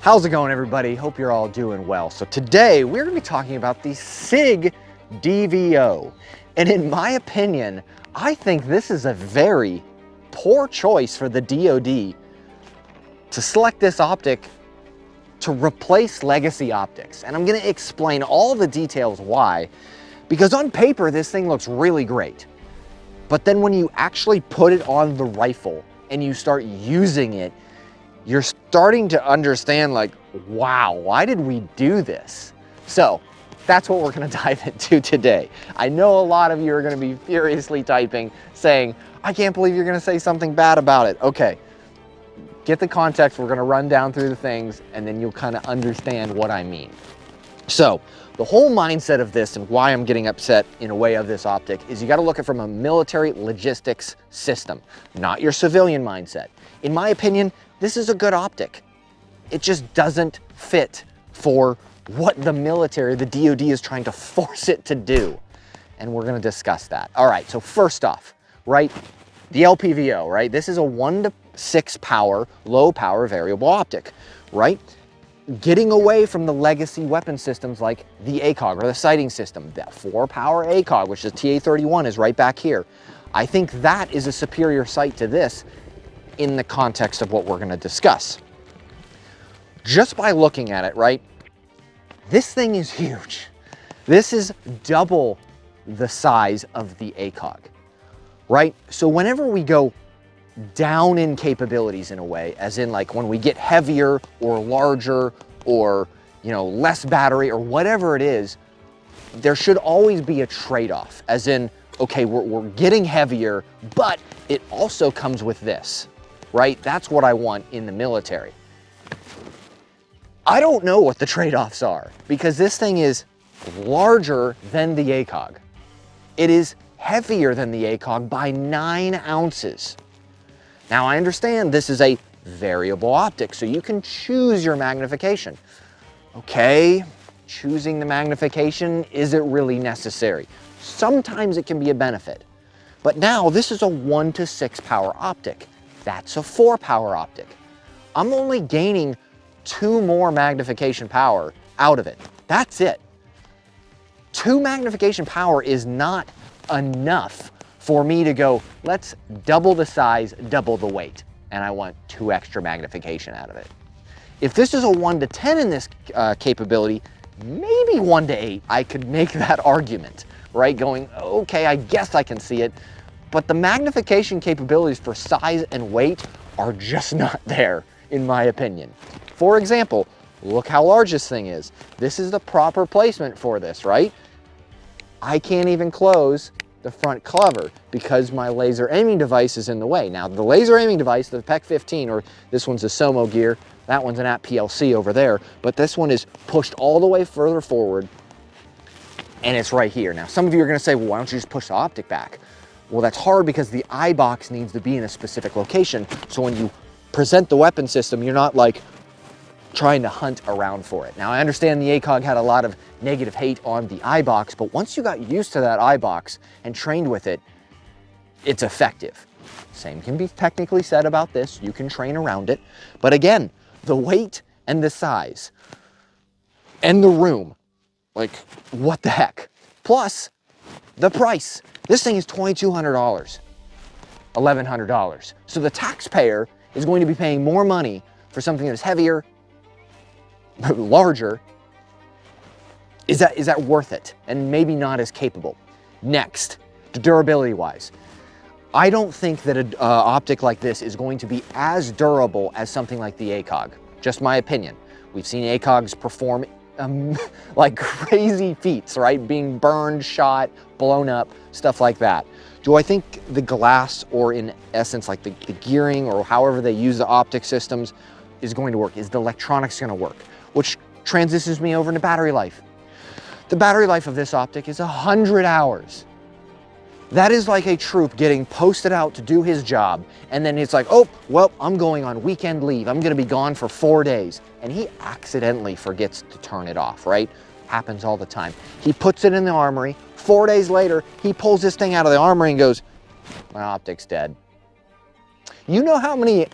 How's it going, everybody? Hope you're all doing well. So today we're going to be talking about the Sig DVO. And in my opinion, I think this is a very poor choice for the DOD to select this optic to replace legacy optics. And I'm going to explain all the details why, because on paper this thing looks really great. But then when you actually put it on the rifle and you start using it, you're starting to understand, like, wow, why did we do this? So that's what we're gonna dive into today. I know a lot of you are gonna be furiously typing saying, I can't believe you're gonna say something bad about it. Okay, get the context. We're gonna run down through the things and then you'll kind of understand what I mean. So the whole mindset of this and why I'm getting upset in a way of this optic is you gotta look at it from a military logistics system, not your civilian mindset. In my opinion, this is a good optic. It just doesn't fit for what the military, the DOD, is trying to force it to do. And we're gonna discuss that. All right, so first off, right, the LPVO, right? This is a 1 to 6 power, low power variable optic, right? Getting away from the legacy weapon systems like the ACOG or the sighting system. That 4 power ACOG, which is TA31, is right back here. I think that is a superior sight to this in the context of what we're going to discuss. Just by looking at it, right, this thing is huge. This is double the size of the ACOG, right? So whenever we go down in capabilities in a way, as in like when we get heavier or larger or, you know, less battery or whatever it is, there should always be a trade-off, as in, okay, we're getting heavier, but it also comes with this. Right? That's what I want in the military. I don't know what the trade-offs are because this thing is larger than the ACOG. It is heavier than the ACOG by 9 ounces. Now I understand this is a variable optic, so you can choose your magnification. Okay, choosing the magnification, is it really necessary? Sometimes it can be a benefit. But now this is a 1 to 6 power optic. That's a 4 power optic. I'm only gaining 2 more magnification power out of it. That's it. 2 magnification power is not enough for me to go, let's double the size, double the weight. And I want 2 extra magnification out of it. If this is a 1 to 10 in this capability, maybe 1 to 8, I could make that argument, right? Going, okay, I guess I can see it. But the magnification capabilities for size and weight are just not there, in my opinion. For example, look how large this thing is. This is the proper placement for this, right? I can't even close the front cover because my laser aiming device is in the way. Now, the laser aiming device, the PEC 15, or this one's a SOMO gear, that one's an AT PLC over there, but this one is pushed all the way further forward, and it's right here. Now, some of you are gonna say, well, why don't you just push the optic back? Well, that's hard because the eye box needs to be in a specific location. So when you present the weapon system, you're not like trying to hunt around for it. Now, I understand the ACOG had a lot of negative hate on the eye box, but once you got used to that eye box and trained with it, it's effective. Same can be technically said about this. You can train around it. But again, the weight and the size and the room, like, what the heck? Plus, the price. This thing is $2,200, $1,100. So the taxpayer is going to be paying more money for something that's heavier, larger. Is that worth it? And maybe not as capable. Next, durability-wise. I don't think that an optic like this is going to be as durable as something like the ACOG. Just my opinion. We've seen ACOGs perform like crazy feats, right? Being burned, shot, blown up, stuff like that. Do I think the glass, or in essence like the gearing or however they use the optic systems, is going to work? Is the electronics going to work? Which transitions me over into battery life. The battery life of this optic is 100 hours. That is like a troop getting posted out to do his job, and then it's like, oh, well, I'm going on weekend leave. I'm gonna be gone for 4 days. And he accidentally forgets to turn it off, right? Happens all the time. He puts it in the armory. 4 days later, he pulls this thing out of the armory and goes, my optic's dead. You know how many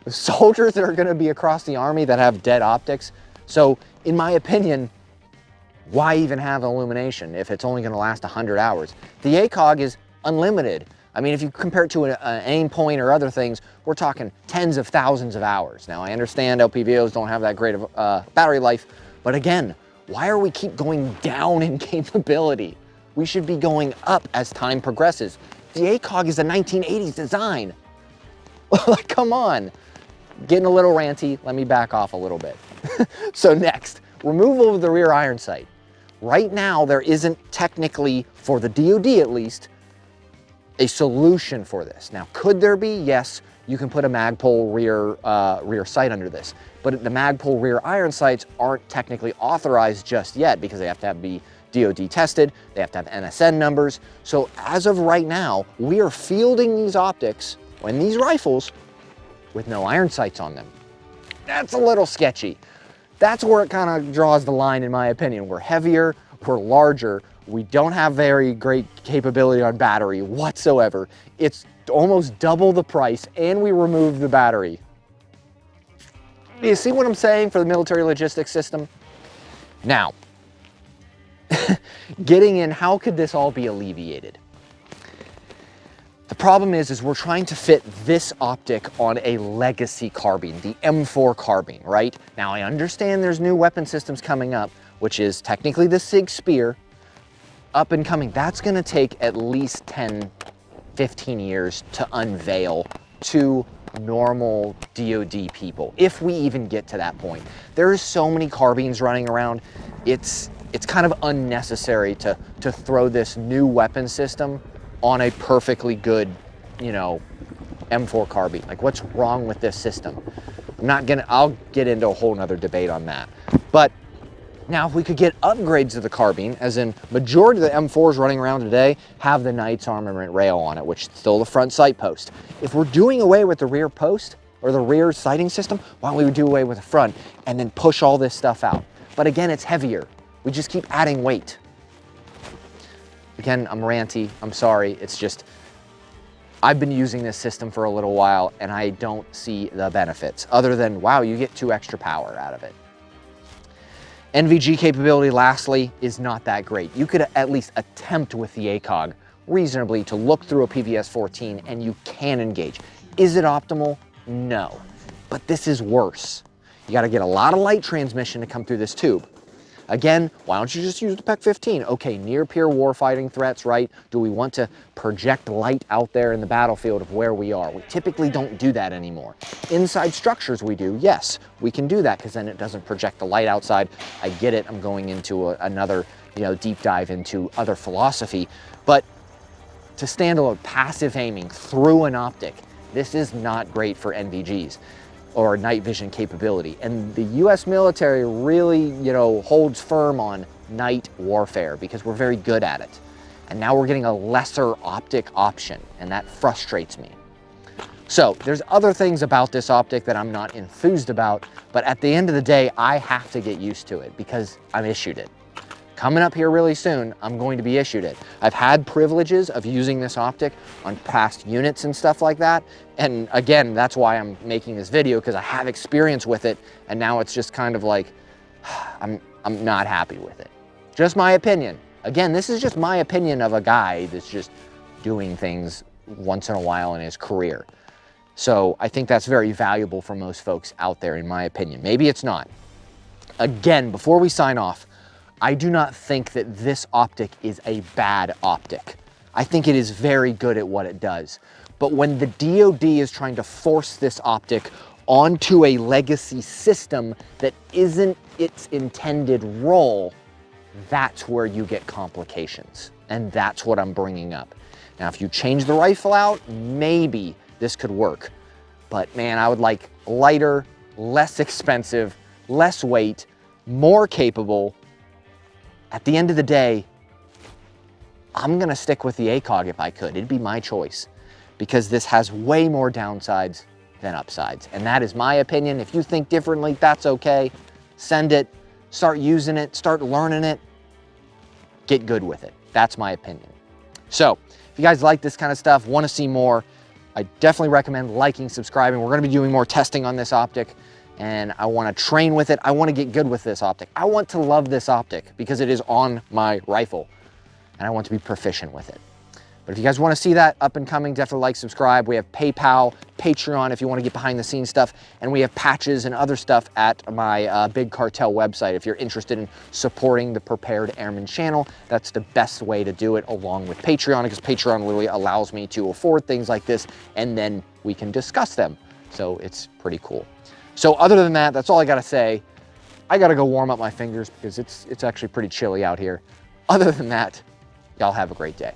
soldiers that are gonna be across the Army that have dead optics? So in my opinion, why even have illumination if it's only gonna last 100 hours? The ACOG is unlimited. I mean, if you compare it to an aim point or other things, we're talking tens of thousands of hours. Now, I understand LPVOs don't have that great of battery life, but again, why are we keep going down in capability? We should be going up as time progresses. The ACOG is a 1980s design. Like, come on. Getting a little ranty, let me back off a little bit. So next, removal of the rear iron sight. Right now, there isn't technically, for the DOD at least, a solution for this. Now, could there be? Yes, you can put a Magpul rear sight under this, but the Magpul rear iron sights aren't technically authorized just yet because they have to be DOD tested, they have to have NSN numbers. So as of right now, we are fielding these optics and these rifles with no iron sights on them. That's a little sketchy. That's where it kind of draws the line, in my opinion. We're heavier, we're larger, we don't have very great capability on battery whatsoever. It's almost double the price, and we remove the battery. You see what I'm saying for the military logistics system? Now, getting in, how could this all be alleviated? The problem is we're trying to fit this optic on a legacy carbine, the M4 carbine, right? Now, I understand there's new weapon systems coming up, which is technically the Sig Spear, up and coming. That's gonna take at least 10, 15 years to unveil to normal DOD people, if we even get to that point. There are so many carbines running around, it's kind of unnecessary to throw this new weapon system on a perfectly good, you know, M4 carbine. Like, what's wrong with this system? I'll get into a whole nother debate on that. But now, if we could get upgrades to the carbine, as in majority of the M4s running around today have the Knight's armament rail on it, which is still the front sight post. If we're doing away with the rear post or the rear sighting system, why don't we do away with the front and then push all this stuff out? But again, it's heavier. We just keep adding weight. Again, I'm ranty, I'm sorry. It's just, I've been using this system for a little while and I don't see the benefits other than, wow, you get 2 extra power out of it. NVG capability, lastly, is not that great. You could at least attempt with the ACOG reasonably to look through a PVS-14 and you can engage. Is it optimal? No, but this is worse. You gotta get a lot of light transmission to come through this tube. Again, why don't you just use the PEC-15? Okay, near-peer warfighting threats, right? Do we want to project light out there in the battlefield of where we are? We typically don't do that anymore. Inside structures we do, yes, we can do that because then it doesn't project the light outside. I get it, I'm going into another, you know, deep dive into other philosophy, but to stand alone, passive aiming through an optic, this is not great for NVGs. Or night vision capability. And the US military really, you know, holds firm on night warfare because we're very good at it. And now we're getting a lesser optic option, and that frustrates me. So there's other things about this optic that I'm not enthused about, but at the end of the day, I have to get used to it because I'm issued it. Coming up here really soon, I'm going to be issued it. I've had privileges of using this optic on past units and stuff like that. And again, that's why I'm making this video, because I have experience with it. And now it's just kind of like, I'm not happy with it. Just my opinion. Again, this is just my opinion of a guy that's just doing things once in a while in his career. So I think that's very valuable for most folks out there, in my opinion. Maybe it's not. Again, before we sign off, I do not think that this optic is a bad optic. I think it is very good at what it does. But when the DOD is trying to force this optic onto a legacy system that isn't its intended role, that's where you get complications. And that's what I'm bringing up. Now, if you change the rifle out, maybe this could work. But man, I would like lighter, less expensive, less weight, more capable. At the end of the day, I'm gonna stick with the ACOG if I could. It'd be my choice because this has way more downsides than upsides. And that is my opinion. If you think differently, that's okay. Send it, start using it, start learning it, get good with it. That's my opinion. So if you guys like this kind of stuff, wanna see more, I definitely recommend liking, subscribing. We're gonna be doing more testing on this optic, and I wanna train with it. I wanna get good with this optic. I want to love this optic because it is on my rifle, and I want to be proficient with it. But if you guys want to see that up and coming, definitely like, subscribe. We have PayPal, Patreon if you want to get behind the scenes stuff, and we have patches and other stuff at my Big Cartel website. If you're interested in supporting the Prepared Airman channel, that's the best way to do it, along with Patreon, because Patreon literally allows me to afford things like this, and then we can discuss them. So it's pretty cool. So other than that, that's all I got to say. I got to go warm up my fingers because it's actually pretty chilly out here. Other than that, y'all have a great day.